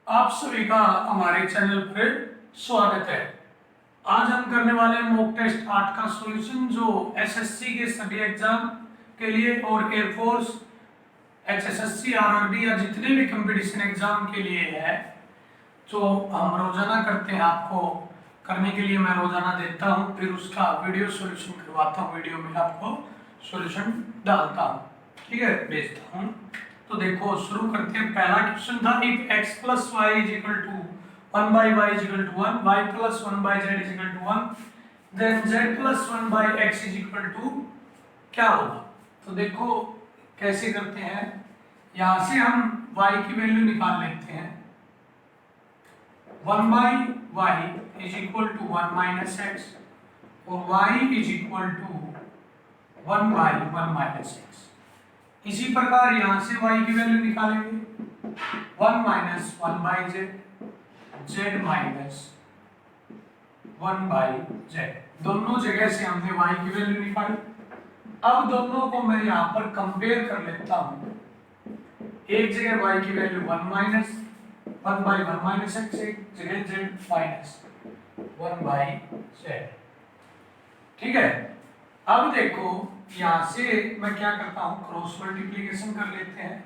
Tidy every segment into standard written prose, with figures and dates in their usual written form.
आप सभी का हमारे चैनल पर स्वागत है। आज हम करने वाले हैं मॉक टेस्ट 8 का सॉल्यूशन जो एसएससी के सभी एग्जाम के लिए और एयरफोर्स, एचएसएससी, आरआरबी या जितने भी कंपटीशन एग्जाम के लिए है। जो हम रोजाना करते हैं, आपको करने के लिए मैं रोजाना देता हूं, फिर उसका वीडियो सॉल्यूशन करवाता हूं, वीडियो में आपको सॉल्यूशन डालता हूं, ठीक है, भेजता हूं। तो देखो शुरू करते हैं। पहला क्वेश्चन था if x plus y is equal to 1 by y is equal to 1, y plus 1 by z is equal to 1, then z plus 1 by x is equal to क्या होगा। तो देखो कैसे करते हैं, यहां से हम y की वैल्यू निकाल लेते हैं। 1 by y is equal to 1 minus x और y is equal to 1 by 1 minus x। इसी प्रकार यहां से y की वैल्यू निकालेंगे 1 minus 1 by z minus 1 by z। दोनों जगह से हमने y की वैल्यू निकाली। अब दोनों को मैं यहां पर कंपेयर कर लेता हूं। एक जगह y की value 1 minus 1 by 1 minus x, एक जगह z माइनस 1 बाई z, ठीक है। अब देखो यहां से मैं क्या करता हूं, क्रॉस मल्टीप्लिकेशन कर लेते हैं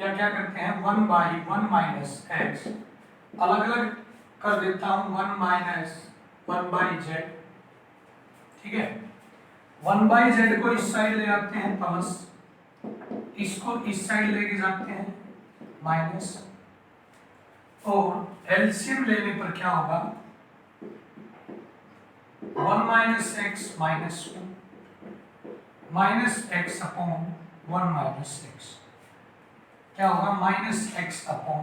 या क्या करते हैं 1 बाई 1 माइनस x अलग अलग कर देता हूं 1 माइनस 1 बाई z, ठीक है। 1 बाई z को इस साइड ले आते हैं प्लस, इसको इस साइड लेके जाते हैं माइनस, और एलसीएम लेने पर क्या होगा 1 minus x minus 2 minus x upon 1 minus x, क्या होगा minus x upon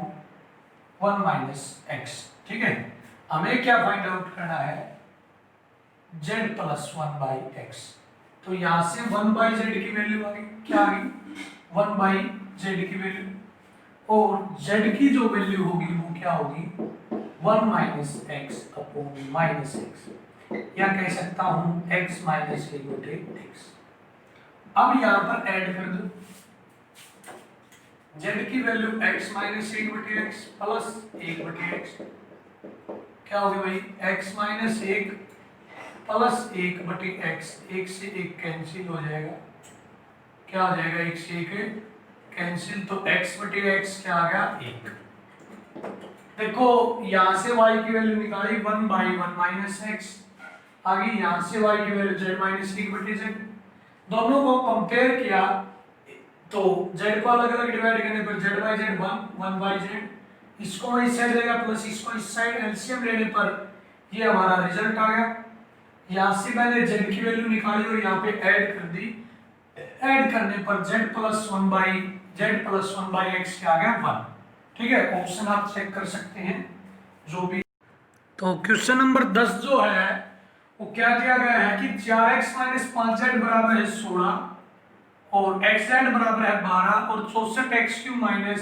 1 minus x, ठीक है। हमें क्या फाइंड आउट करना है z प्लस 1 बाई एक्स। तो यहां से 1 बाई जेड की वैल्यू आ गई, क्या आ गई 1 बाई जेड की वैल्यू, और z की जो वैल्यू होगी वो क्या होगी 1 minus x upon minus x, या कह सकता हूं x माइनस x। अब यहां पर ऐड कर दो z की value x minus x plus 1/x, क्या होगी भाई x माइनस 1 प्लस 1/x, 1 से 1 कैंसिल हो जाएगा, क्या हो जाएगा 1 से 1 कैंसिल, तो x/x क्या आ गया 1। देखो यहां से y की वैल्यू निकाली 1 बाई 1 माइनस x, आगे यहां से y की वैल्यू z माइनस 1/z। दोनों को कंपेयर किया तो z को अलग अलग डिवाइड करने पर z by z 1 by z, इसको इस साइड लेगा प्लस इसको इस साइड, एलसीएम लेने पर ये हमारा रिजल्ट आ गया। यहां से मैंने z की वैल्यू निकाली और यहाँ पे ऐड कर दी, ऐड करने पर z प्लस 1 बाई x क्या आ गया 1, ठीक है। ऑप्शन आप चेक कर सकते हैं जो भी। तो क्वेश्चन नंबर 10 जो है वो क्या दिया गया है कि 4x माइनस 5z बराबर है 16 और xz बराबर है 12 और 64x³ माइनस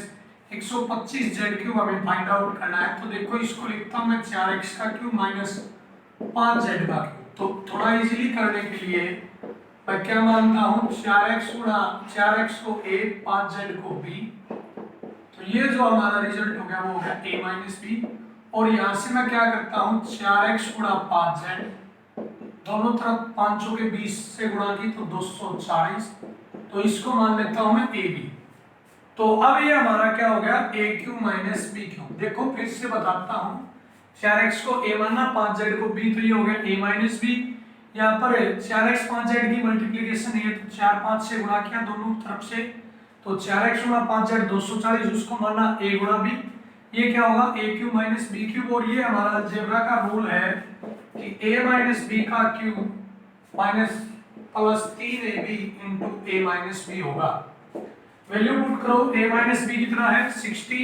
125z³ हमें फाइंड आउट करना है। तो देखो इसको लिखता हूं मैं 4x का क्यूब माइनस 5z का क्यूब। तो थोड़ा इजीली करने के लिए मैं क्या मानता हूं 4x गुणा 4x को a 5z को b, तो ये जो हमारा रिजल्ट हो गया वो हो गया a माइनस b। और यहां से मैं क्या करता हूं 4x गुणा 5z, दोनों तरफ 5 के 20 से गुणा की तो 240, तो इसको मान लेता हूं मैं ए बी। तो अब ये हमारा क्या हो गया ए क्यू माइनस बी क्यू। देखो फिर से बताता हूं, 4x को a मानना 5z को b, तो ये हो गया a माइनस बी। यहाँ पर 4x 5z की मल्टीप्लीकेशन है तो 4 5 से गुणा किया दोनों तरफ से, तो 4x गुणा 5z 240, उसको मानना a गुणा b, ये क्या होगा a cube minus b cube. और ये हमारा अलजेब्रा का रूल है कि a माइनस बी का cube minus plus 3ab into a minus b होगा। वैल्यू पुट करो, a माइनस बी कितना है 60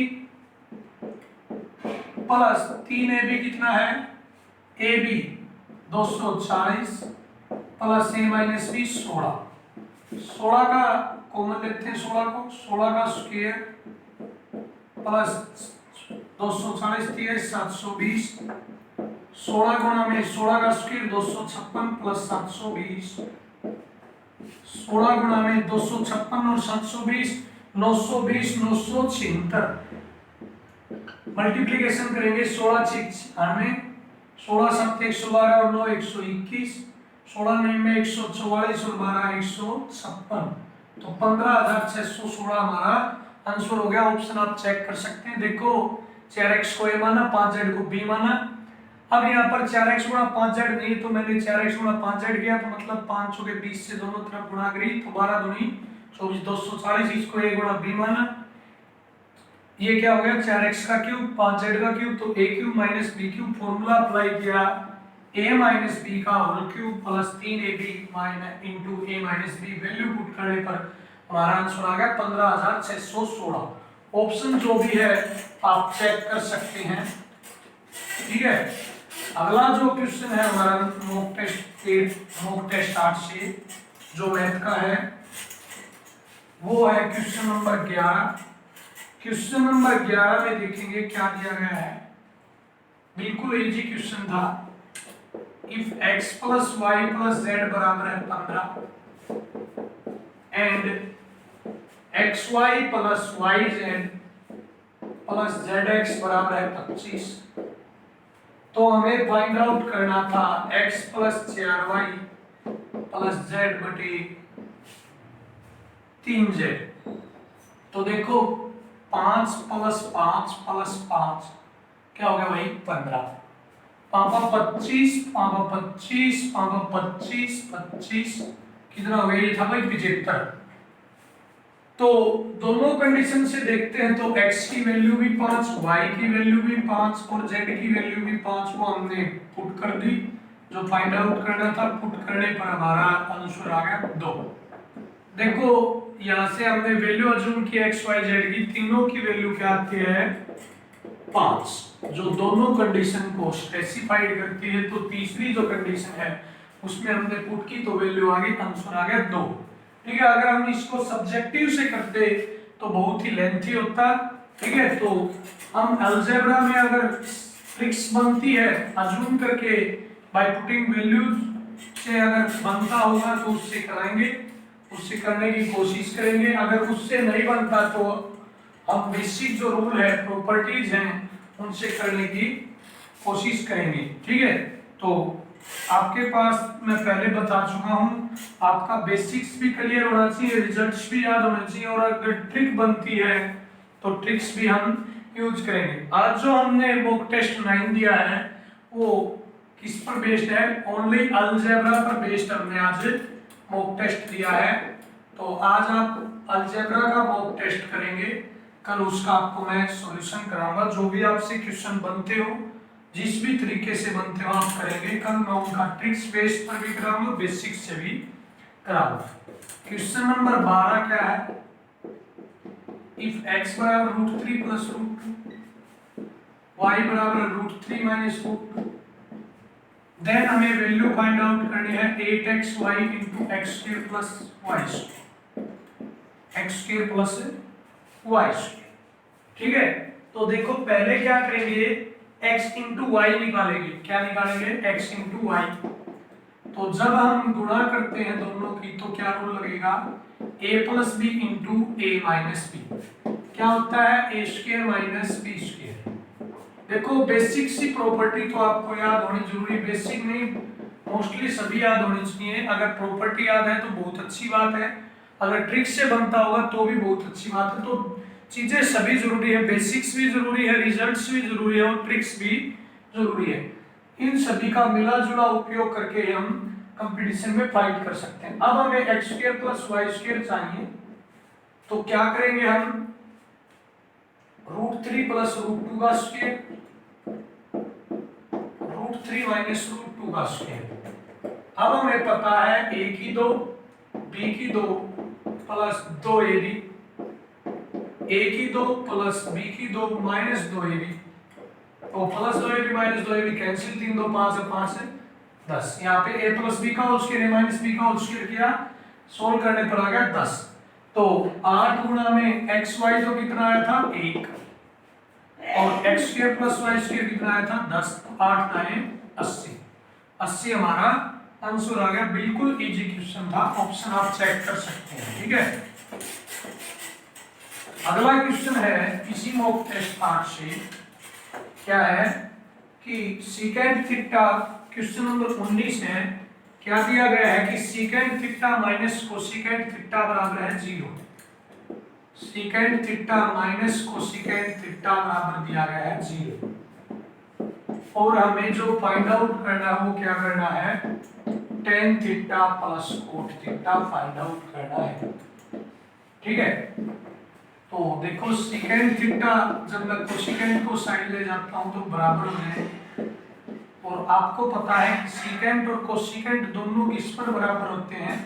प्लस 3ab कितना है ab 240 plus a minus b 16 का कॉमन लेते हैं 16 को, 16 का स्क्वायर प्लस 240 720, 16 गुणा में 16 का स्क्वायर 256 प्लस 720, 16 गुणा में 256 और 720 920 976 मल्टीप्लीकेशन करेंगे 16 6 96, 16 7 112 और 9 121, 16 9 में 144 और 12 156, तो 15,616 हमारा आंसर हो गया। ऑप्शन आप चेक कर सकते हैं। देखो 4x को a माना, 5z को b माना। अब यहाँ पर 4x गुणा 5z नहीं तो मैंने 4x गुणा 5z किया, तो मतलब 5 के 20 से दोनों तरफ गुणा करी, तो 12 दूनी 24 240, इसको a गुणा b माना। ये क्या हो गया 4x का क्यूब 5z का क्यूब, तो a cube minus b cube, formula apply किया a माइनस b का whole cube plus 3ab minus into a minus b, value put करने पर हमारा आंसर आ गया 15,616। ऑप्शन जो भी है आप चेक कर सकते हैं। ठीक है, अगला जो क्वेश्चन है हमारा मॉक टेस्ट 8 से जो मैथ का है वो है क्वेश्चन नंबर 11। क्वेश्चन नंबर 11 में देखेंगे क्या दिया गया है। बिल्कुल इजी क्वेश्चन था। If x plus y plus z बराबर है 15 and x y plus y z plus z x बराबर है 25, तो हमें फाइंड आउट करना था x plus 4y plus Z बटे 3z। तो देखो 5 प्लस 5 प्लस 5 क्या हो गया भाई 15, पापा 25 पापा 25 पापा 25 25 कितना हो गया, ये था भाई 75। तो दोनों कंडीशन से देखते हैं तो x की वैल्यू भी 5, y की वैल्यू भी 5 और z की वैल्यू भी 5 को हमने पुट कर दी। जो फाइंड आउट करना था पुट करने पर हमारा आंसर आ गया 2। देखो यहाँ से हमने वैल्यू अज्यूम की x y z की, तीनों की वैल्यू क्या आती है 5, जो दोनों कंडीशन को स्पेसिफाइड करती है। तो तीसरी जो कंडीशन है उसमें हमने पुट की तो वैल्यू आ गई, आंसर आ गया 2। ठीक है, अगर हम इसको सब्जेक्टिव से करते तो बहुत ही लेंथी होता। ठीक है, तो हम अलजेब्रा में अगर ट्रिक्स बनती है अज्यूम करके बाय पुटिंग वैल्यूज से अगर बनता होगा तो उससे कराएंगे, उससे करने की कोशिश करेंगे। अगर उससे नहीं बनता तो हम बेसिक जो रूल है प्रॉपर्टीज हैं उनसे करने की कोशिश करेंगे। ठीक है, तो आपके पास मैं पहले बता चुका हूं, आपका बेसिक्स भी क्लियर होना चाहिए, रिजल्ट्स भी याद होने चाहिए, और अगर ट्रिक बनती है तो ट्रिक्स भी हम यूज करेंगे। आज जो हमने मॉक टेस्ट 9 दिया है वो किस पर बेस्ड है, ओनली अलजेब्रा पर बेस्ड हमने आज मॉक टेस्ट दिया है। तो आज आप अलजेब्रा का मॉक टेस्ट करेंगे, कल उसका आपको मैं सॉल्यूशन कराऊंगा। जो भी आपसे क्वेश्चन बनते हो जिस भी तरीके से बनते हो आप करेंगे, कल मैं उनका ट्रिक्स बेस्ड पर भी कराऊंगा, बेसिक्स से भी कराऊंगा। क्वेश्चन नंबर 12 क्या है, इफ x बराबर √3 प्लस √2 y बराबर √3 माइनस √2, देन हमें वैल्यू फाइंड आउट करनी है 8xy into x square plus y square, x square plus y square. ठीक है, तो देखो पहले क्या करेंगे, x इंटू वाई निकालेंगे। क्या निकालेंगे, x इंटू वाई। तो जब हम गुणा करते हैं दोनों की तो क्या रूल लगेगा, a plus b into a minus b. क्या होता है, a square minus b square. देखो बेसिक सी प्रॉपर्टी तो आपको याद होनी जरूरी, बेसिक नहीं मोस्टली सभी याद होनी चाहिए। अगर प्रॉपर्टी याद है तो बहुत अच्छी बात है, अगर ट्रिक से बनता होगा तो भी बहुत अच्छी बात है। तो चीजें सभी जरूरी है, बेसिक्स भी जरूरी है, रिजल्ट्स भी जरूरी है और ट्रिक्स भी जरूरी है। इन सभी का मिला जुला उपयोग करके हम कंपटीशन में फाइट कर सकते हैं। अब हमें x square plus y square चाहिए, तो क्या करेंगे हम, √3 प्लस √2 का स्क्वायर, √3 माइनस √2 का स्क्वायर। अब हमें पता है a की 2 b की 2 प्लस 2ab, a की 2 प्लस b की 2 माइनस 2ab, तो plus 2ab minus 2ab cancel, 3 2 5 है 5 है 10। यहाँ पे a प्लस b का होल स्क्वायर माइनस b का होल स्क्वायर किया, सोल्व करने पर आ गया 10। तो 8 गुणा में एक्स वाई जो कितना आया था 1 और x square plus y square कितना आया था 10, 8 9 80, 80 हमारा आंसर आ गया। बिल्कुल इजी क्वेश्चन था, ऑप्शन आप चेक कर सकते हैं। ठीक है, अगला क्वेश्चन है इसी मॉक टेस्ट 8 से क्या है कि सीकेंट थीटा, क्वेश्चन नंबर 19 है, क्या दिया गया है कि secant theta minus cosecant theta बराबर है 0। Secant theta minus cosecant theta बराबर दिया गया है 0, और हमें जो फाइंड आउट करना है वो क्या करना है, tan theta plus cot theta find out करना है। ठीक है, तो देखो सीकेंट थीटा जब मैं कोसिकेंट को साइड ले जाता हूं तो बराबर हो जाए, और आपको पता है कि सीकेंट और कोसिकेंट दोनों किस पर बराबर होते हैं,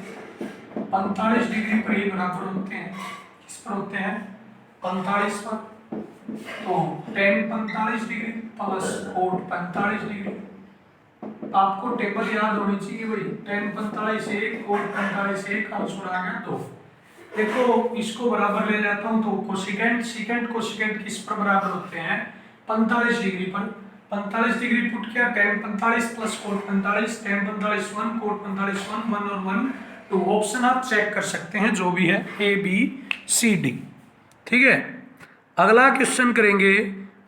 45 डिग्री पर ही बराबर होते हैं। किस पर होते हैं, 45 पर। तो ten 45 degree plus cot 45 degree, आपको टेबल याद होनी चाहिए भाई, टेन 45 1 कोट 45 1, आंसर आ गया 2। देखो इसको बराबर ले जाता हूं तो कोसिकेंट सीकेंट कोसिकेंट किस पर बराबर होते हैं, 45 डिग्री पर। 45 डिग्री पुट किया, tan 45 plus cot 45, tan 45 1 cot 45 1 1 और 1 2। ऑप्शन आप चेक कर सकते हैं जो भी है, ए बी सी डी। ठीक है, अगला क्वेश्चन करेंगे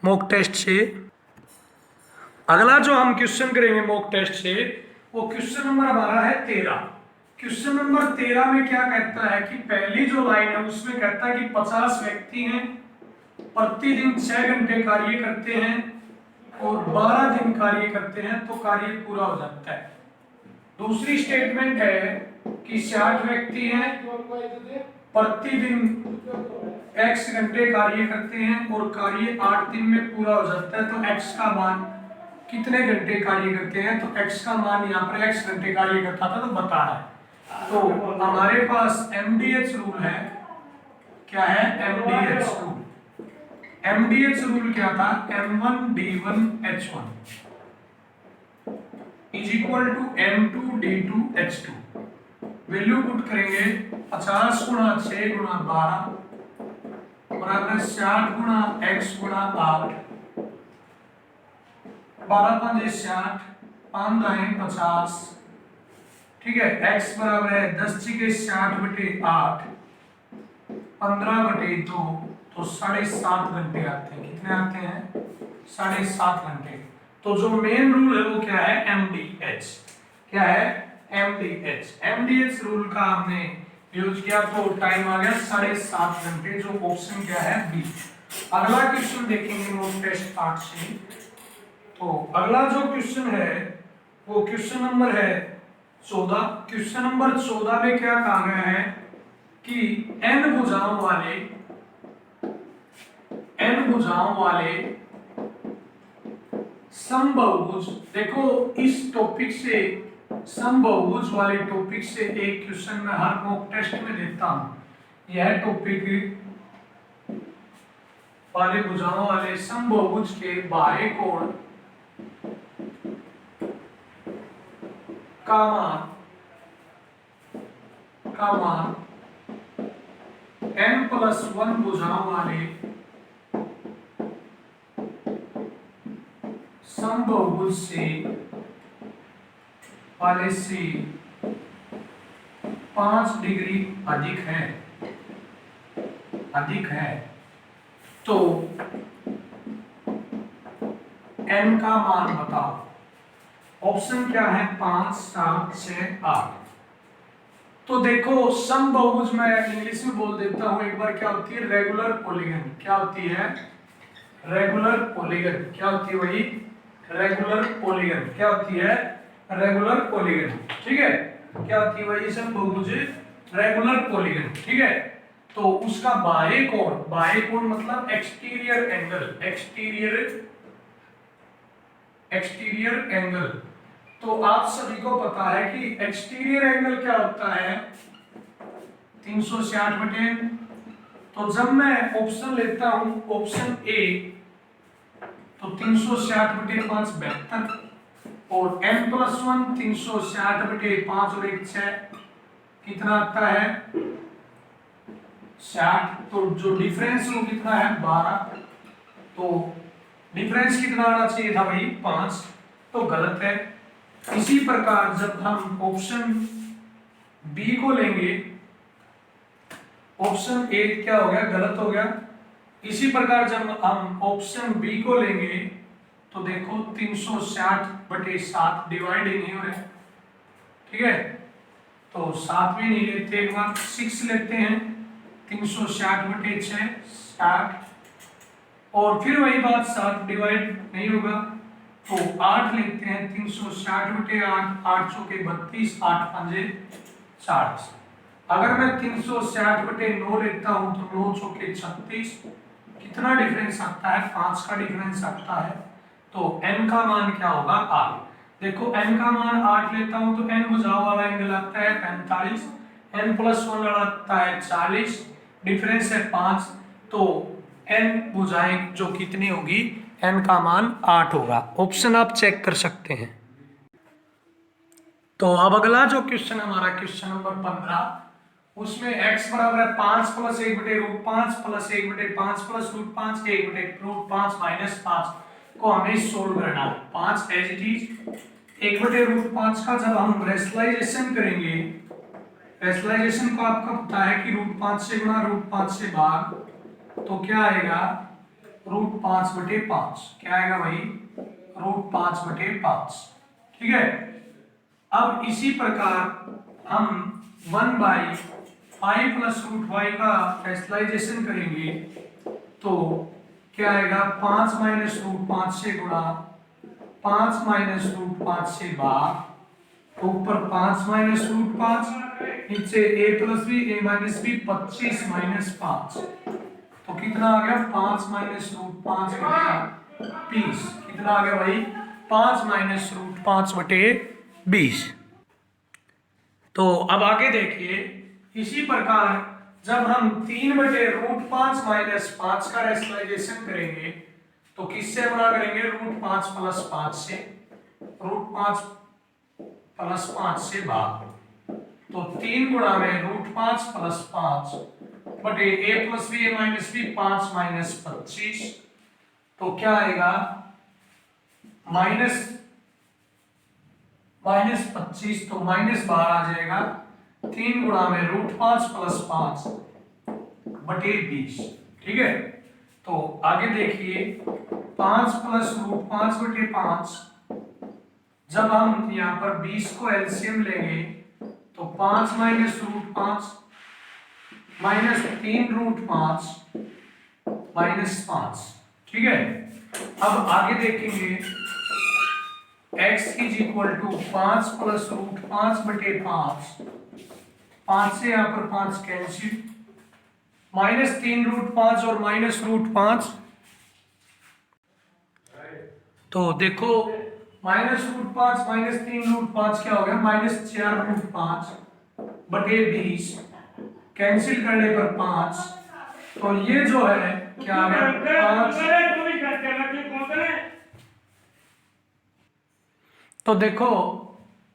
मॉक टेस्ट से। अगला जो हम क्वेश्चन करेंगे मॉक टेस्ट से वो क्वेश्चन नंबर हमारा है 13। क्वेश्चन नंबर 13 में क्या कहता है कि पहली जो लाइन है उसमें कहता है कि 50 व्यक्ति हैं, प्रतिदिन 6 घंटे कार्य करते हैं और 12 दिन कार्य करते हैं तो कार्य पूरा हो जाता है। दूसरी स्टेटमेंट है कि 60 व्यक्ति हैं, प्रतिदिन x घंटे कार्य करते हैं और कार्य 8 दिन में पूरा हो जाता है, तो x का मान कितने घंटे कार्य करते हैं, तो x का मान यहाँ पर x घंटे कार्य करता था तो बता रहा है। तो हमारे पास MDH रूल है, क्या है MDH रूल। MDH रूल क्या था, M1 D1 H1 is equal to M2 D2 H2। Value put करेंगे 50 गुणा 6 गुणा 12 बराबर 60 गुणा x गुणा 8, 12 5 60, 5 दाएं 50। ठीक है, x बराबर है 10 के 60 बटे 8, 15 बटे 2, तो 7.5 घंटे आते हैं। कितने आते हैं, 7.5 घंटे। तो जो मेन रूल है वो क्या है, MDH। क्या है, MDH। MDH रूल का हमने यूज किया तो टाइम आ गया 7.5 घंटे, जो ऑप्शन क्या है बी। अगला क्वेश्चन देखेंगे मॉक टेस्ट पार्ट से। तो अगला जो क्वेश्चन है वो क्वेश्चन नंबर है 14। क्वेश्चन नंबर 14 में क्या कहा गया है कि n भुजाओं वाले समबाहुभुज। देखो इस टॉपिक से, समबाहुभुज वाले टॉपिक से एक क्वेश्चन मैं हर मॉक टेस्ट में देता हूं। यह टॉपिक वाले भुजाओं वाले समबाहुभुज के बाह्य कोण का मान n+1 भुजाओं वाले समबाहुभुज से 5 डिग्री अधिक है तो n का मान बताओ। ऑप्शन क्या है, 5 7 6 8। तो देखो समबाहुभुज मैं इंग्लिश में बोल देता हूं एक बार, क्या होती है, रेगुलर पॉलीगन। क्या होती है, रेगुलर पॉलीगन। क्या होती है भाई, रेगुलर पॉलीगन। क्या होती है, रेगुलर पॉलीगन। ठीक है, क्या होती है भाई समबाहुभुज, रेगुलर पॉलीगन। ठीक है, तो उसका बाह्य कोण मतलब एक्सटीरियर एंगल। तो आप सभी को पता है कि एक्सटीरियर एंगल क्या होता है, 360 बटे। तो जब मैं ऑप्शन लेता हूं, ऑप्शन ए, तो 360 बटे 5 72, और n+1 360 बटे 5 और 1 6, कितना आता है 60। तो जो डिफरेंस वो कितना है 12। तो डिफरेंस कितना आना चाहिए था भाई 5, तो गलत है। इसी प्रकार जब हम ऑप्शन बी को लेंगे, ऑप्शन ए क्या हो गया, गलत हो गया। इसी प्रकार जब हम ऑप्शन बी को लेंगे तो देखो 360/7 डिवाइड ही नहीं हो रहा है, ठीक है। तो 7 भी नहीं लेते, एक बार 6 लेते हैं, 360/6 60, और फिर वही बात 7 डिवाइड नहीं होगा तो 8 लेते हैं, 360/8, 8 चौके 32, 8 पंजे 40। अगर मैं 360/9 लेता हूं तो 9 चौके 36, कितना डिफरेंस आता है, 5 का डिफरेंस आता है। तो n का मान क्या होगा, 8। देखो n का मान 8 लेता हूं तो n भुजाओं वाला एंगल आता है 45, n + 1 आता है 40, डिफरेंस है 5, तो n भुजाएं जो कितनी होगी, n का मान 8 होगा। ऑप्शन आप चेक कर सकते हैं। तो अब अगला जो क्वेश्चन हमारा क्वेश्चन नंबर 15, उसमें x बराबर है 5 + 1/√5 + 1/5 + √5 1/√5 - 5 को हमें सोल्व करना है। 5 एज इट इज 1/√5 का जब हम रेशनलाइजेशन करेंगे, रेशनलाइजेशन को आपका पता है कि √5 से गुणा √5 से भाग, तो क्या आएगा, √5/5। क्या आएगा भाई, √5/5, ठीक है। अब इसी प्रकार हम 1/5 + √5 का रेशनलाइजेशन करेंगे, तो क्या आएगा, 5 - √5 से गुणा, 5 - √5 से भाग, ऊपर 5 - √5, नीचे a + b a - b 25 - 5, तो कितना आ गया, 5 - √5/20, कितना आ गया भाई, 5 - √5/20। तो अब आगे देखिए, इसी प्रकार जब हम 3/√5 - 5 का रेशनलाइजेशन करेंगे, तो किससे गुणा करेंगे, √5 + 5 से, √5 + 5 से भाग, तो 3 गुणा में √5 + 5 बटे a + b a - b 5 - 25, तो क्या आएगा, -25, तो -12 आ जाएगा। 3 गुणा में √5 + 5 बटे 20, ठीक है। तो आगे देखिए, 5 + √5/5, जब हम यहाँ पर 20 को एलसीएम लेंगे, तो 5 - √5 -3√5 -5, ठीक है। अब आगे देखेंगे, x = 5 + √5/5, 5 से यहाँ पर 5 कैंसिल, -3√5 और -√5, तो देखो -√5 -3√5 क्या हो गया, -4√5 बटे 20, कैंसिल करने पर 5, तो ये जो है क्या आ गया, 5। तो देखो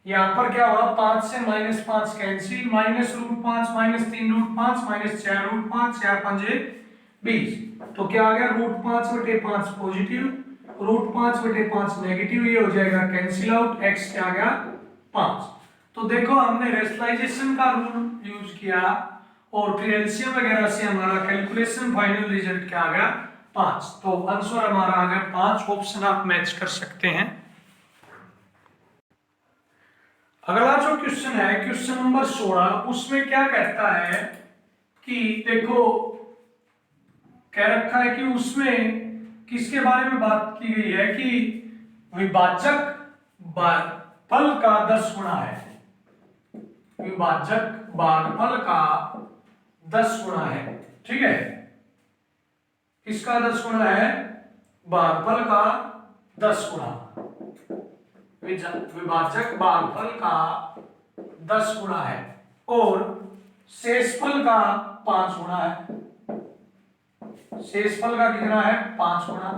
यहाँ पर क्या हुआ, 5 से -5 कैंसिल, -√5 -3√5 -4√5, 4 पंजे 20, तो क्या आ गया, √5/5 पॉजिटिव, √5/5 नेगेटिव, ये हो जाएगा कैंसिल आउट, x क्या आ गया, 5। तो देखो हमने रेशनलाइजेशन का रूल यूज किया और फिर एलसीएम वगैरह से हमारा कैलकुलेशन, फाइनल रिजल्ट क्या आ गया, 5। तो आंसर हमारा आ गया 5, ऑप्शन आप मैच कर सकते हैं। अगला जो क्वेश्चन है क्वेश्चन नंबर 16, उसमें क्या कहता है कि देखो कह रखा है कि उसमें किसके बारे में बात की गई है कि विभाजक भागफल का 10 गुना है, विभाजक भागफल का 10 गुना है, ठीक है। किसका 10 गुना है, भागफल का 10 गुना, विभाजक भागफल का 10 गुना है, और शेषफल का 5 गुना है। शेषफल का कितना है, 5 गुना,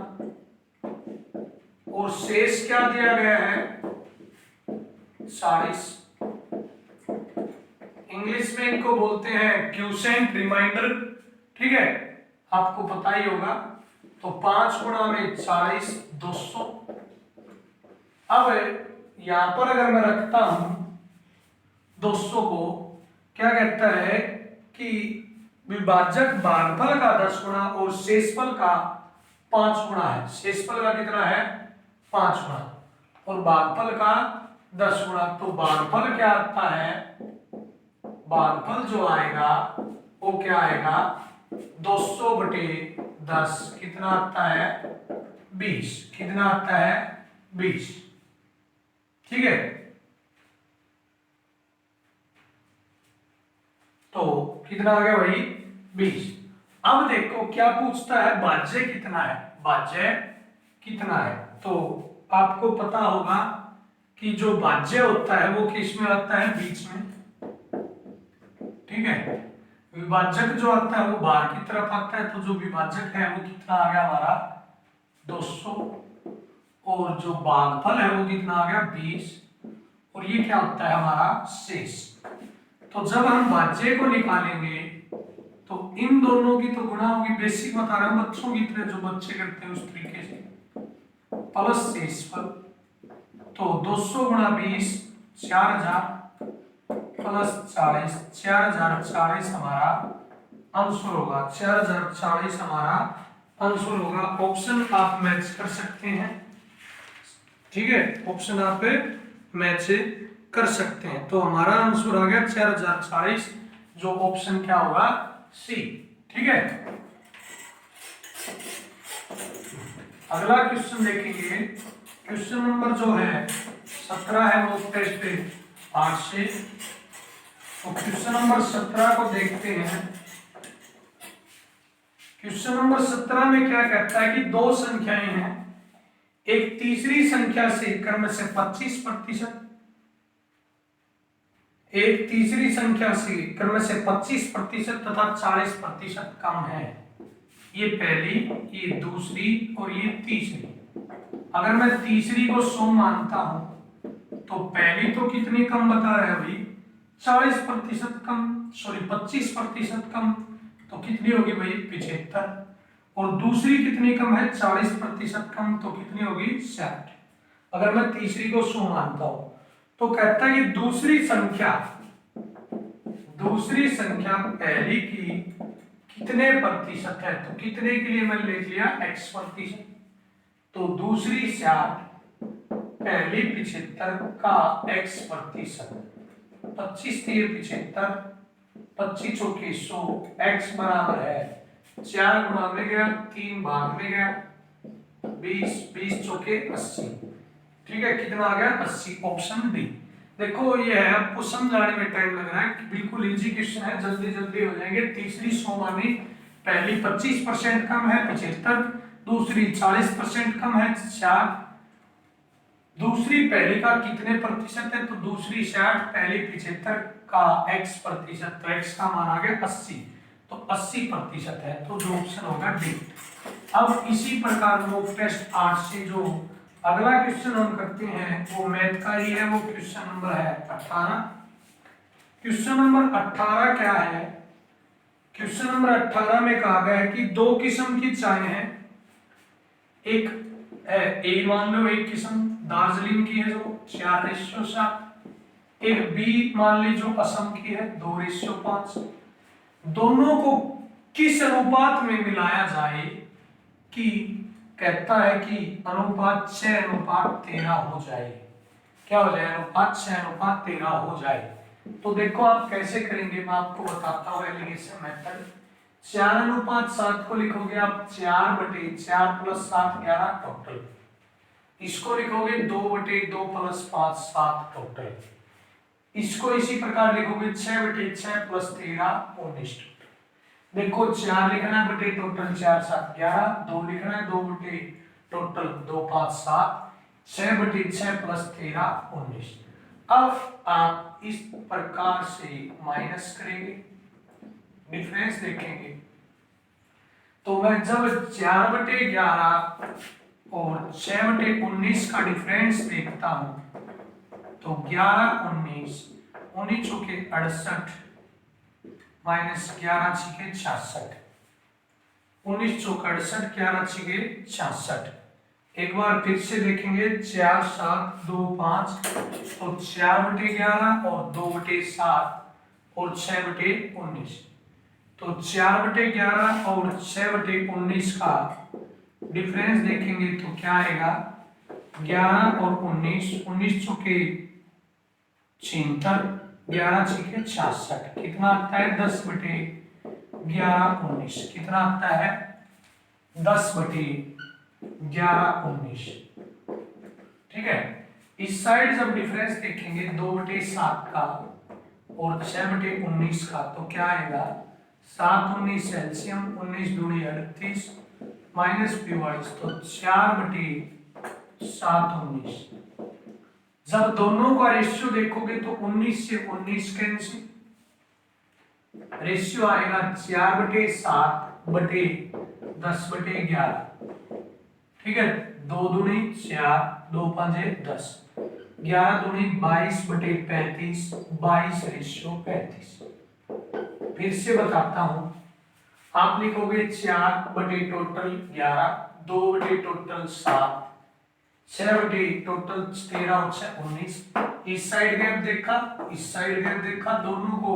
और शेष क्या दिया गया है, 40। इंग्लिश में इनको बोलते हैं क्यूसेंट रिमाइंडर, ठीक है, आपको पता ही होगा। तो 5 गुणा में 40, 200। अब यहां पर अगर मैं रखता हूं 200 को, क्या कहता है कि विभाजक भागफल का 10 गुना और शेषफल का 5 गुना है। शेषफल का कितना है, 5 गुना, और भागफल का 10 गुना। तो भागफल क्या आता है, भागफल जो आएगा वो क्या आएगा, 200/10 कितना आता है, 20। कितना आता है, 20। ठीक है, तो कितना आ गया भाई, 20। अब देखो क्या पूछता है, भाज्य कितना है, भाज्य कितना है। तो आपको पता होगा कि जो भाज्य होता है वो किस में आता है, बीच में। ठीक है, विभाजक जो आता है वो बाहर की तरफ आता है, तो जो विभाजक है वो कितना आ गया हमारा, 200, और जो भागफल है वो कितना आ गया, 20, और ये क्या होता है हमारा, शेष। तो जब हम भाज्य को निकालेंगे तो इन दोनों की तो गुणा होगी, बेसिक बता रहा हूं बच्चों की तरह, जो बच्चे करते हैं उस तरीके से, प्लस शेषफल। तो 200 गुणा 20 4000 प्लस 40, 4040 हमारा आंसर होगा। 4040 हमारा आंसर होगा। ऑप्शन आप मैच कर सकते हैं। ठीक है, ऑप्शन आप मैच कर सकते हैं। तो हमारा आंसर आ गया 4040, जो ऑप्शन क्या होगा, सी। ठीक है, अगला क्वेश्चन देखेंगे। क्वेश्चन नंबर जो है 17 है, वो टेस्ट 8 से। तो क्वेश्चन नंबर 17 को देखते हैं। क्वेश्चन नंबर 17 में क्या कहता है कि दो संख्याएं हैं, एक तीसरी संख्या से क्रम से 25%, एक तीसरी संख्या से क्रम से 25% तथा 40% कम है। ये पहली, ये दूसरी और ये तीसरी। अगर मैं तीसरी को 100 मानता हूं तो पहली तो कितनी कम बता रहा है भाई, 40% कम, सॉरी 25% कम, तो कितनी होगी भाई, 75। और दूसरी कितनी कम है, 40% कम, तो कितनी होगी, 60। अगर मैं तीसरी को 100 मानता हूं तो कहता है कि दूसरी संख्या पहली की कितने प्रतिशत है। तो कितने के लिए मैंने लिख लिया, x%। तो दूसरी 60, पहली 75 का x%। 25 3 75, 25 चौके 100, x बराबर है 4 गुणा में गया, 3 भाग में गया, 20, 20 चौके 80। ठीक है, कितना आ गया, 80। Option D. देखो ये है, आपको समझाने में टाइम लग रहा है कि बिल्कुल इजी क्वेश्चन है, जल्दी जल्दी हो जाएंगे। तीसरी 100 मानी, पहली 25% कम है 75, दूसरी 40% कम है 4। दूसरी पहली का कितने प्रतिशत है, तो दूसरी 60, पहली 75 का x%, तो x का मान आ गया 80, तो 80% है, तो जो ऑप्शन होगा डी। अब इसी प्रकार मॉक टेस्ट 8 से जो अगला क्वेश्चन हम करते हैं वो मैथ का ही है। वो क्वेश्चन नंबर है 18। क्वेश्चन नंबर 18 क्या है, क्वेश्चन नंबर 18 में कहा गया है कि दो किस्म की चाय है, एक ए मान लो, एक किस्म दार्जिलिंग की है जो 4:7, एक बी मान ली जो असम की है 2:5। दोनों को किस अनुपात में मिलाया जाए कि कहता है कि अनुपात 6:13 हो जाए। क्या हो जाए, अनुपात 6:13 हो जाए। तो देखो आप कैसे करेंगे, मैं आपको बताता हूँ एलिगेशन मेथड। 4:7 को लिखोगे आप 4/4 + 7 11 टोटल। इसको लिखोगे 2/2 + 5 7 टोटल। इसको इसी प्रकार लिखोगे 6/6 + 13 19। देखो 4 लिखना है बटे टोटल 4 7 11, 2 लिखना है 2 बटे टोटल 2 5 7, 6/6 + 13 19। अब आप इस प्रकार से माइनस करेंगे, डिफरेंस देखेंगे। तो मैं जब 4/11 और 6/19 का डिफरेंस देखता हूं तो 11 19, 19 चौके 68 माइनस 11 छिके 66, 19 चौक 68, 11 छिके 66। एक बार फिर से देखेंगे 4 7 2 5, तो 4/11 और 2/7 और 6/19। तो 4/11 और 6/19 का डिफरेंस देखेंगे तो क्या आएगा, 11 और 19, 19 चौके 76, 11 छीके 66, कितना आता है 10 बटे 11 19, कितना आता है 10 बटे 11 19। ठीक है, इस साइड जब डिफरेंस देखेंगे 2 बटे 7 का और 6 बटे 19 का, तो क्या आएगा 7 19 एलसीएम, 19 दूनी 38 माइनस 42, तो 4 बटे 7 19। जब दोनों का रेशियो देखोगे तो 19 से 19 कैंसिल, रेशियो आएगा 4 बटे 7 बटे 10 बटे 11। ठीक है, 2 दूनी 4, 2 पंजे 10, 11 दूनी 22 बटे 35, 22 रेशियो 35। फिर से बताता हूं, आप लिखोगे 4 बटे टोटल 11, 2 बटे टोटल 7, 6 बटे टोटल 13 और 6 19। इस साइड गैप देखा, इस साइड गैप देखा, दोनों को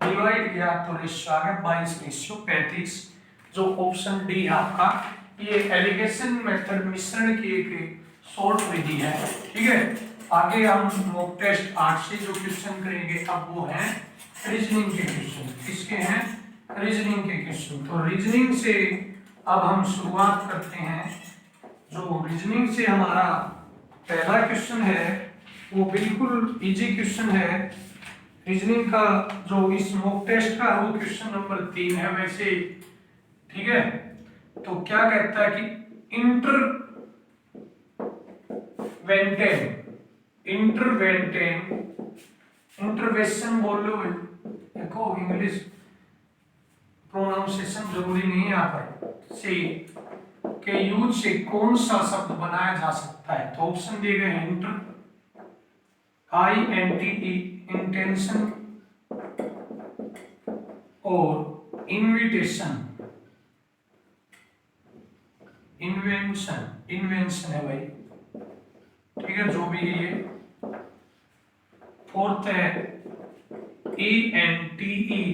डिवाइड किया तो रेशियो आ गया 22 रेशियो 35, जो ऑप्शन डी है आपका। ये एलिगेशन मेथड मिश्रण की एक शॉर्ट विधि है। ठीक है, आगे हम मॉक टेस्ट 8 से जो क्वेश्चन करेंगे अब वो है रीजनिंग के क्वेश्चन। किसके हैं? रीजनिंग के क्वेश्चन। तो रीजनिंग से अब हम शुरुआत करते हैं। जो रीजनिंग से हमारा पहला क्वेश्चन है वो बिल्कुल इजी क्वेश्चन है रीजनिंग का, जो इस मॉक टेस्ट का वो क्वेश्चन नंबर 3 है वैसे। ठीक है, तो क्या कहता है कि इंटरवेंशन बोल लो, देखो इंग्लिश प्रोनाउंसिएशन जरूरी नहीं है यहाँ पर, से के यूज से कौन सा शब्द बनाया जा सकता है। तो ऑप्शन दिए गए हैं इंटर, INTE इंटेंशन और इन्विटेशन, इन्वेंशन है भाई। ठीक है, जो भी है ये। फोर्थ है ENTERTAIN,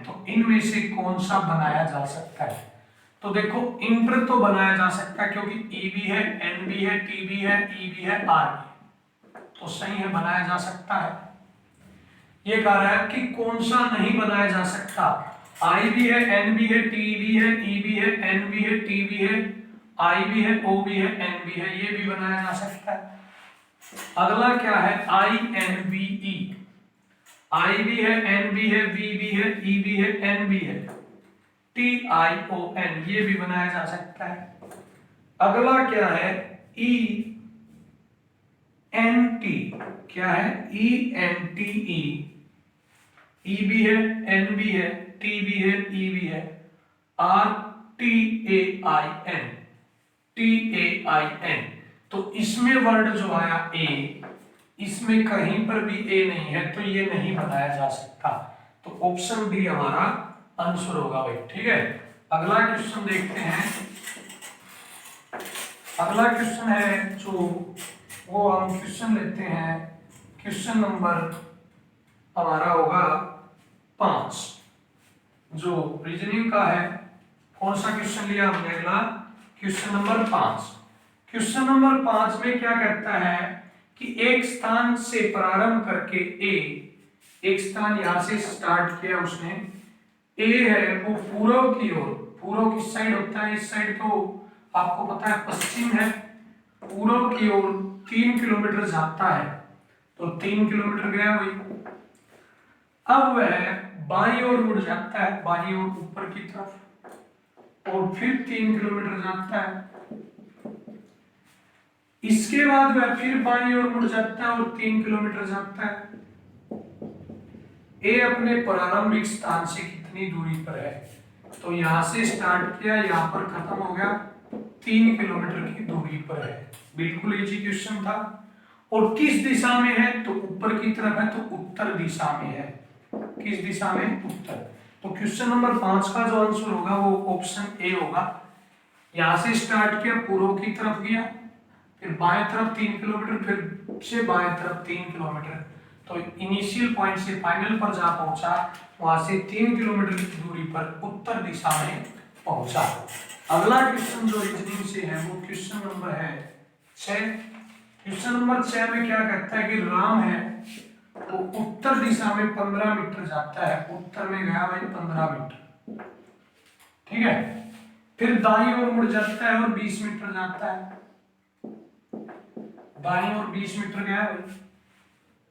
तो इनमें से कौन सा बनाया जा सकता है। तो देखो इंटर तो बनाया जा सकता है क्योंकि E भी है, N भी है, T भी है, E भी है, R भी, तो सही है, बनाया जा सकता है। ये कह रहा है कि कौन सा नहीं बनाया जा सकता। I भी है, N भी है, T भी है, E भी है, N भी है, T भी है, I भी है, O भी है, N भी है, ये भी बनाया जा सकता है। अगला क्या है INVE, I भी है, N भी है, V भी है, E भी है, N भी है, TION, ये भी बनाया जा सकता है। अगला क्या है ENT, क्या है ENTE, E भी है, N भी है, T भी है, E भी है, TAIN। तो इसमें वर्ड जो आया A, इसमें कहीं पर भी A नहीं है, तो ये नहीं बनाया जा सकता। तो ऑप्शन बी हमारा आंसर होगा भाई। ठीक है, अगला क्वेश्चन देखते हैं। अगला क्वेश्चन है जो वो हम क्वेश्चन लेते हैं, क्वेश्चन नंबर हमारा होगा 5, जो रीजनिंग का है। कौन सा क्वेश्चन लिया हमने? अगला क्वेश्चन नंबर 5। क्वेश्चन नंबर 5 में क्या कहता है कि एक स्थान से प्रारंभ करके एक स्थान यहां से स्टार्ट किया उसने, ए है वो पूर्व की ओर, पूर्व किस साइड होता है? इस साइड तो आपको पता है पश्चिम है, पूर्व की ओर 3 किलोमीटर जाता है, तो 3 किलोमीटर गया वही। अब वह बाईं ओर मुड़ जाता है, बाईं ओर ऊपर की तरफ, और फिर 3 किलोमीटर जाता है। इसके बाद वह फिर बाईं ओर मुड़ जाता है और 3 किलोमीटर जाता है। ए अपने प्रारंभिक स्थान से कितनी दूरी पर है? तो यहां से स्टार्ट किया, यहां पर खत्म हो गया, 3 किलोमीटर की दूरी पर है। बिल्कुल इजी क्वेश्चन था। और किस दिशा में है? तो ऊपर की तरफ है, तो उत्तर दिशा में है। किस दिशा में? उत्तर। तो क्वेश्चन नंबर 5 का जो आंसर होगा वो ऑप्शन ए होगा। यहां से स्टार्ट किया, पूर्व की तरफ गया, फिर बाएं तरफ 3 किलोमीटर, फिर से बाएं तरफ 3 किलोमीटर, तो इनिशियल पॉइंट से फाइनल पर जा पहुंचा, वहां से 3 किलोमीटर की दूरी पर उत्तर दिशा में पहुंचा। अगला क्वेश्चन जो रीजनिंग से है वो क्वेश्चन नंबर है 6। क्वेश्चन नंबर 6 में क्या कहता है कि राम है वो उत्तर दिशा में 15 मीटर जाता है, उत्तर में गया भाई 15 मीटर, ठीक है। फिर दाईं ओर मुड़ जाता है और 20 मीटर जाता है, दाईं ओर 20 मीटर गया भाई,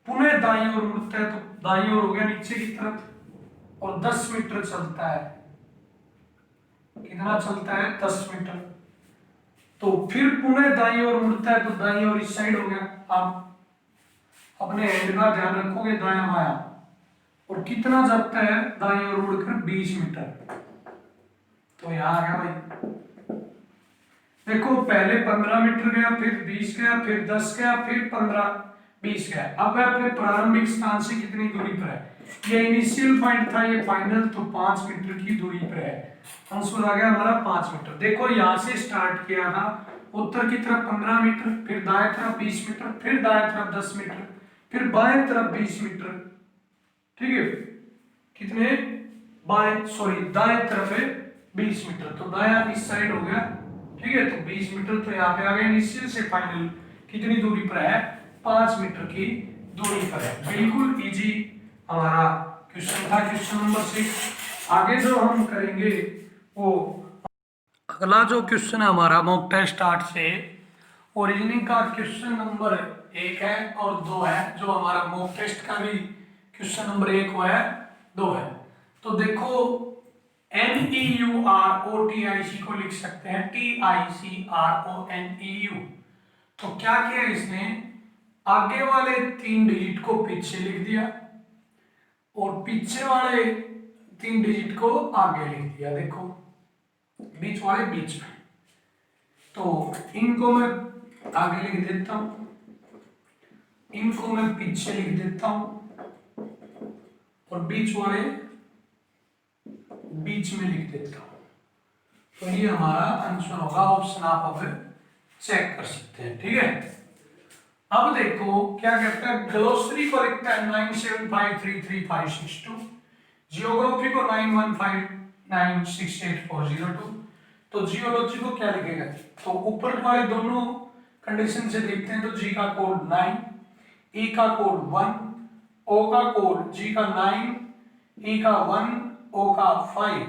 पुनः दाईं ओर मुड़ता है तो दाईं ओर हो गया नीचे की तरफ और 10 मीटर चलता है। कितना चलता है? 10 मीटर। तो फिर पुनः दाईं ओर मुड़ता है तो दाईं ओर इस साइड हो गया। आप अपने हैंड का ध्यान रखोगे दायां बायां। और कितना जाता है दाईं ओर मुड़कर? 20 मीटर। तो यहां आ गया भाई, देखो पहले 15 मीटर गया, फिर 20 गया, फिर 10 गया, फिर 15 20 गया। अब अपने प्रारंभिक स्थान से कितनी दूरी पर है? ये इनिशियल पॉइंट था, ये फाइनल, तो 5 मीटर की दूरी पर है। आंसर आ गया हमारा 5 मीटर। देखो यहां से स्टार्ट किया था, उत्तर की तरफ 15 मीटर, फिर दाएं तरफ 20 मीटर, फिर दाएं तरफ 10 मीटर, फिर बाएं तरफ 20 मीटर, ठीक है। कितने? दाएं तरफ है 20 मीटर, तो दायां इस साइड हो गया, ठीक है। तो 20 मीटर तो यहाँ पे आ गया। इनिशियल से फाइनल कितनी दूरी पर है? 5 मीटर की दूरी पर है। बिल्कुल इजी हमारा क्वेश्चन था, क्वेश्चन नंबर 6। आगे जो हम करेंगे वो अगला जो क्वेश्चन है हमारा मॉक टेस्ट 8 से, रीजनिंग का क्वेश्चन नंबर 1 है और 2 है। जो हमारा मॉक टेस्ट का भी क्वेश्चन नंबर 1 हुआ है, 2 है। तो देखो NEUROTIC को लिख सकते हैं TICRONEU। तो क्या किया इसने? आगे वाले 3 डिजिट को पीछे लिख दिया और पीछे वाले 3 डिजिट को आगे लिख दिया। देखो बीच वाले बीच में, तो इनको मैं आगे लिख देता हूं, इनको मैं पीछे लिख देता हूं और बीच वाले बीच में लिख देता हूं। तो ये हमारा आंसर होगा। ऑप्शन आप अब चेक कर सकते हैं, ठीक है। अब देखो क्या कहता है, ग्लोसरी को लिखता है 97533562, जियोग्राफी को 9159684002। तो जियोलॉजी को क्या लिखेगा? तो ऊपर वाले दोनों कंडीशन से देखते हैं। तो जी का कोड 9, ई का कोड 1, ओ का कोड, जी का 9, ई का 1, ओ का 5,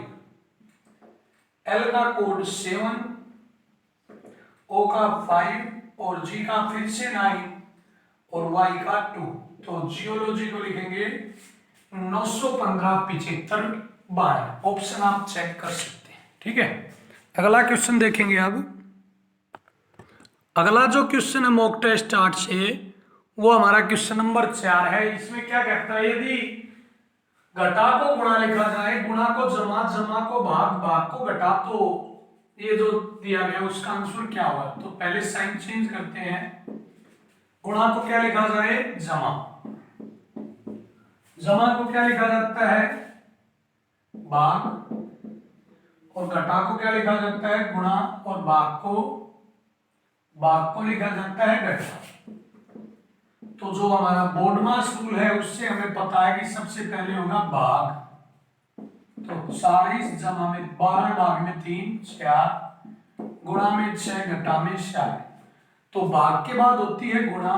एल का कोड 7, ओ का 5 और जी का फिर से 9 और वाई का 2। तो जियोलॉजी को लिखेंगे 91575 ऑप्शन आप चेक कर सकते हैं, ठीक है। अगला क्वेश्चन देखेंगे। अब अगला जो क्वेश्चन है मॉक टेस्ट 8 से, वो हमारा क्वेश्चन नंबर 4 है। इसमें क्या कहता है, यदि घटा को गुणा लिखा जाए, गुणा को जमा, जमा को भाग, भाग को घटा, तो ये जो दिया गया उसका आंसर क्या होगा? तो पहले साइन चेंज करते हैं। गुणा को क्या लिखा जाए? जमा। जमा को क्या लिखा जाता है? भाग। और घटा को क्या लिखा जाता है? गुणा। और भाग को लिखा जाता है घटा। तो जो हमारा बोर्डमास रूल है उससे हमें पता है कि सबसे पहले होगा भाग। तो 40 जमा में 12, भाग में 3 4, गुणा में 6, घटा में 4। तो भाग के बाद होती है गुणा।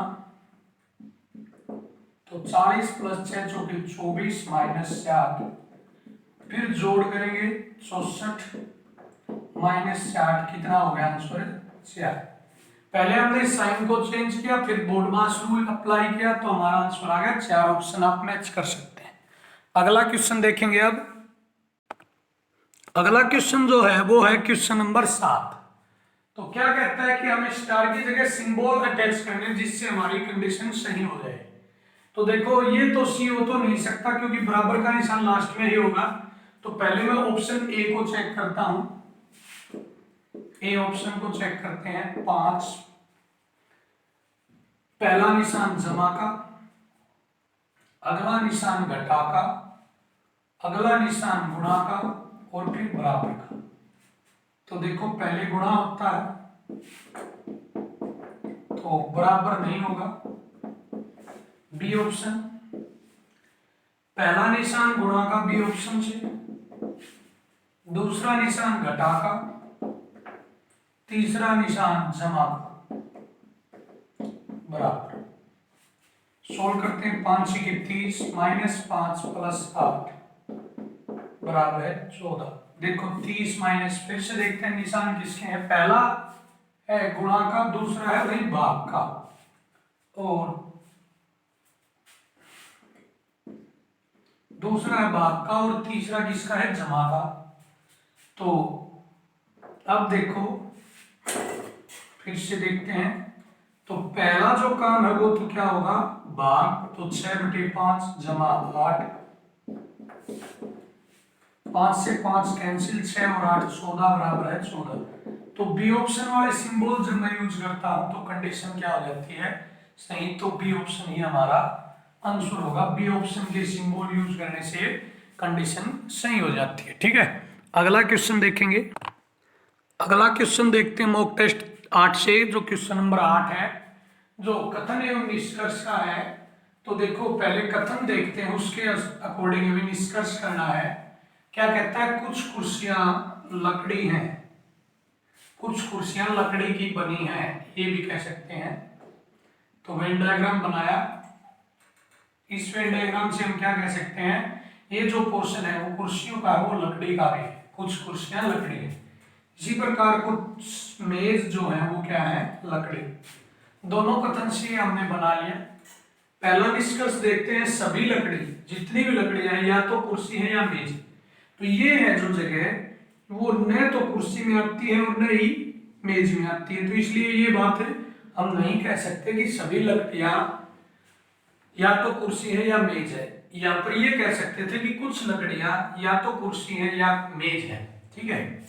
तो 40 प्लस 6 चौके 24 माइनस 7, फिर जोड़ करेंगे 64 माइनस 60, कितना हो गया आंसर? 4। पहले हमने साइन को चेंज किया, फिर बोर्डमास रूल अप्लाई किया, तो हमारा आंसर आ गया 4। ऑप्शन आप मैच कर सकते हैं। अगला क्वेश्चन देखेंगे। अब अगला क्वेश्चन जो है वो है क्वेश्चन नंबर 7। तो क्या कहता है कि हमें स्टार की जगह सिंबल अटैच करने जिससे हमारी कंडीशन सही हो जाए। तो देखो ये तो सी हो तो नहीं सकता क्योंकि बराबर का निशान लास्ट में ही होगा। तो पहले मैं ऑप्शन ए को चेक करता हूं। ए ऑप्शन को चेक करते हैं। 5, पहला निशान जमा का, अगला निशान घटा का, अगला निशान गुणा का और फिर बराबर का। तो देखो पहले गुणा होता है तो बराबर नहीं होगा। बी ऑप्शन, पहला निशान गुणा का बी ऑप्शन से, दूसरा निशान घटा का, तीसरा निशान जमा का, बराबर। सोल्व करते हैं। 5 की 30 -5 + 8 बराबर है 14। देखो 30 माइनस, फिर से देखते हैं निशान किसके हैं। पहला है गुणा का, दूसरा है वही भाग का, और दूसरा है भाग का और तीसरा किसका है, जमा का। तो अब देखो फिर से देखते हैं। तो पहला जो काम है वो तो क्या होगा, भाग। तो 6/5 जमा 8, 5 से 5 कैंसिल, 6 और 8 14 बराबर है 14। तो बी ऑप्शन वाले सिंबल जब मैं यूज करता हूं तो कंडीशन क्या हो जाती है, सही। तो बी ऑप्शन ही हमारा आंसर होगा। बी ऑप्शन के सिंबल यूज करने से कंडीशन सही हो जाती है। ठीक है, अगला क्वेश्चन देखेंगे। अगला क्वेश्चन देखते हैं मॉक टेस्ट 8 से, जो क्वेश्चन नंबर 8 है, जो कथन एवं निष्कर्ष का है। तो देखो पहले कथन देखते हैं, उसके अकॉर्डिंग हमें निष्कर्ष करना है। क्या कहता है, कुछ कुर्सियां लकड़ी हैं, कुछ कुर्सियां लकड़ी की बनी हैं, ये भी कह सकते हैं। तो वेन डायग्राम बनाया। इस वेन डायग्राम से हम क्या कह सकते हैं, ये जो पोर्शन है वो कुर्सियों का है, वो लकड़ी का भी है। कुछ कुर्सियां लकड़ी है। इसी प्रकार कुछ मेज जो है वो क्या है, लकड़ी। दोनों कथन से हमने बना लिया। पहला निष्कर्ष देखते हैं, सभी लकड़ी, जितनी भी लकड़ियां हैं, या तो कुर्सी है या मेज। तो ये है जो जगह, वो न तो कुर्सी में आती है और न ही मेज में आती है। तो इसलिए ये बात है, हम नहीं कह सकते कि सभी लकड़ियां या तो कुर्सी है या मेज है। या पर ये कह सकते थे कि कुछ लकड़ियां या तो कुर्सी है या मेज है। ठीक है।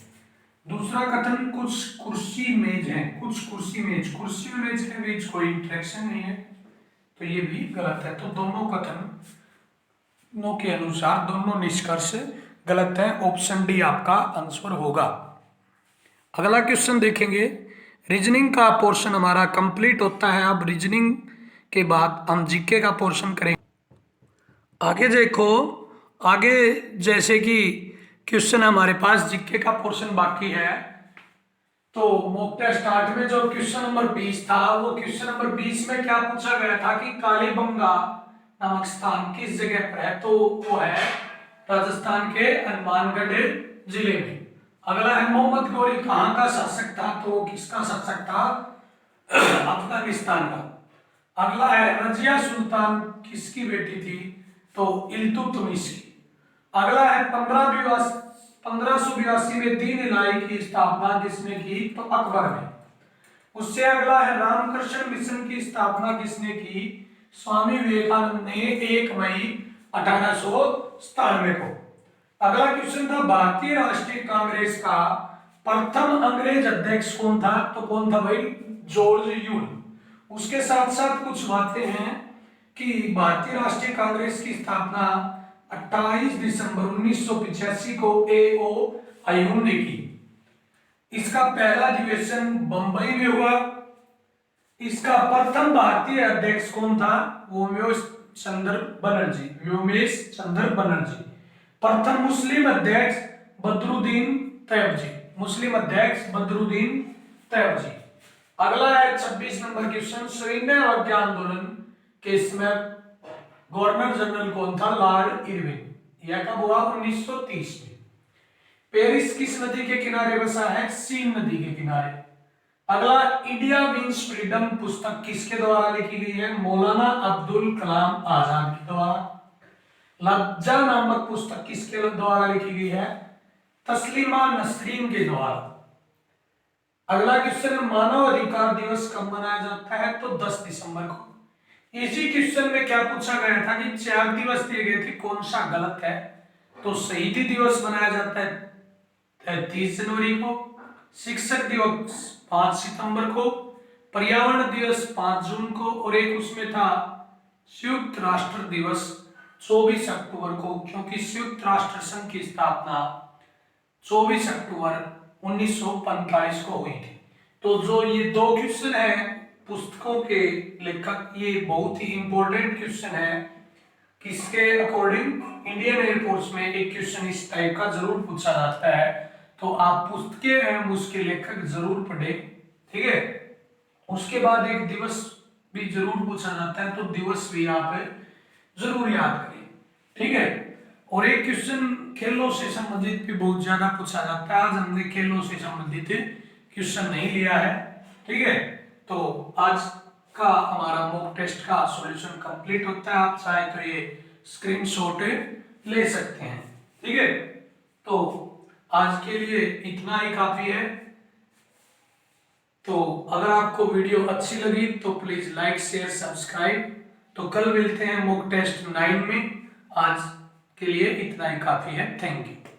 दूसरा कथन, कुछ कुर्सी मेज है, कुछ कुर्सी मेज। कुर्सी और मेज के बीच कोई इंटरेक्शन नहीं है, तो ये भी गलत है। तो दोनों कथनों के अनुसार दोनों निष्कर्ष गलत है। ऑप्शन डी आपका आंसर होगा। अगला क्वेश्चन देखेंगे। रीजनिंग का पोर्शन हमारा कंप्लीट होता है। अब रीजनिंग के बाद हम जीके का पोर्शन करेंगे। आगे देखो, आगे जैसे कि क्वेश्चन हमारे पास जीके का पोर्शन बाकी है। तो मॉक टेस्ट स्टार्ट में जो क्वेश्चन नंबर 20 था, वो क्वेश्चन नंबर 20 में क्या पूछा गया था कि कालीबंगा नामक स्थान किस जगह पर है। तो वो है राजस्थान के हनुमानगढ़ जिले में। अगला है, मोहम्मद गौरी कहाँ का शासक था। तो किसका शासक था, अफगानिस्तान का। अगला है, रजिया सुल्तान किसकी बेटी थी। तो इल्तुतमिश की। अगला है, 1582 में दीन इलाही की स्थापना किसने की। तो अकबर ने। उससे अगला है, रामकृष्ण मिशन की स्थापना किसने की। स्वामी विवेकानंद ने 1 मई 1897 को। अगला क्वेश्चन था, भारतीय राष्ट्रीय कांग्रेस का प्रथम अंग्रेज अध्यक्ष कौन था। तो कौन था भाई, जॉर्ज यूल। उसके साथ साथ कुछ बातें हैं कि भारतीय राष्ट्रीय कांग्रेस की स्थापना 28 दिसंबर 1985 को A.O. अय्यूर ने की। इसका पहला अधिवेशन बंबई में हुआ। इसका प्रथम भारतीय अध्यक्ष कौन था, व्योमेश चंद्र बनर्जी, व्योमेश चंद्र बनर्जी। प्रथम मुस्लिम अध्यक्ष बदरुद्दीन तैयबजी, मुस्लिम अध्यक्ष बदरुद्दीन तैयबजी। अगला है 26 नंबर क्वेश्चन, सविनय अवज्ञा आंदोलन के समय गवर्नर जनरल कौन था, लॉर्ड इरविन। यह कब हुआ, 1930 में। पेरिस किस नदी के किनारे बसा है, सीन नदी के किनारे। अगला, इंडिया मीन्स फ्रीडम पुस्तक किसके द्वारा लिखी गई है, मौलाना अब्दुल कलाम आजाद के द्वारा। लज्जा नामक पुस्तक किसके द्वारा लिखी गई है, तस्लीमा नसरीन के द्वारा। अगला क्वेश्चन, मानव अधिकार दिवस कब मनाया जाता है। तो 10 दिसंबर को। इसी क्वेश्चन में क्या पूछा गया था कि 4 दिवस दिए गए थे, कौन सा गलत है। तो शहीदी दिवस मनाया जाता है 30 जनवरी को, शिक्षक दिवस 5 सितंबर को, पर्यावरण दिवस 5 जून को, और एक उसमें था संयुक्त राष्ट्र दिवस 24 अक्टूबर को, क्योंकि संयुक्त राष्ट्र संघ की स्थापना 24 अक्टूबर 1945 को हुई थी। तो जो ये 2 क्वेश्चन है पुस्तकों के लेखक, ये बहुत ही इंपॉर्टेंट क्वेश्चन है किसके अकॉर्डिंग, इंडियन एयरफोर्स में एक क्वेश्चन इस टाइप का जरूर पूछा जाता है, तो आप पुस्तकें एवं उसके लेखक जरूर पढ़े, ठीक है। उसके बाद एक दिवस भी जरूर पूछा जाता है, तो दिवस भी आप जरूर याद करें, ठीक है। और एक क्वेश्चन खेलों से संबंधित भी बहुत ज्यादा पूछा जाता है, आज हमने खेलों से संबंधित क्वेश्चन नहीं लिया है, ठीक है। तो आज का हमारा मॉक टेस्ट का सॉल्यूशन कंप्लीट होता है, आप चाहे तो ये स्क्रीनशॉट ले सकते हैं, ठीक है। तो आज के लिए इतना ही काफी है। तो अगर आपको वीडियो अच्छी लगी तो प्लीज लाइक शेयर सब्सक्राइब। तो कल मिलते हैं मॉक टेस्ट 9 में, आज के लिए इतना ही काफी है, थैंक यू।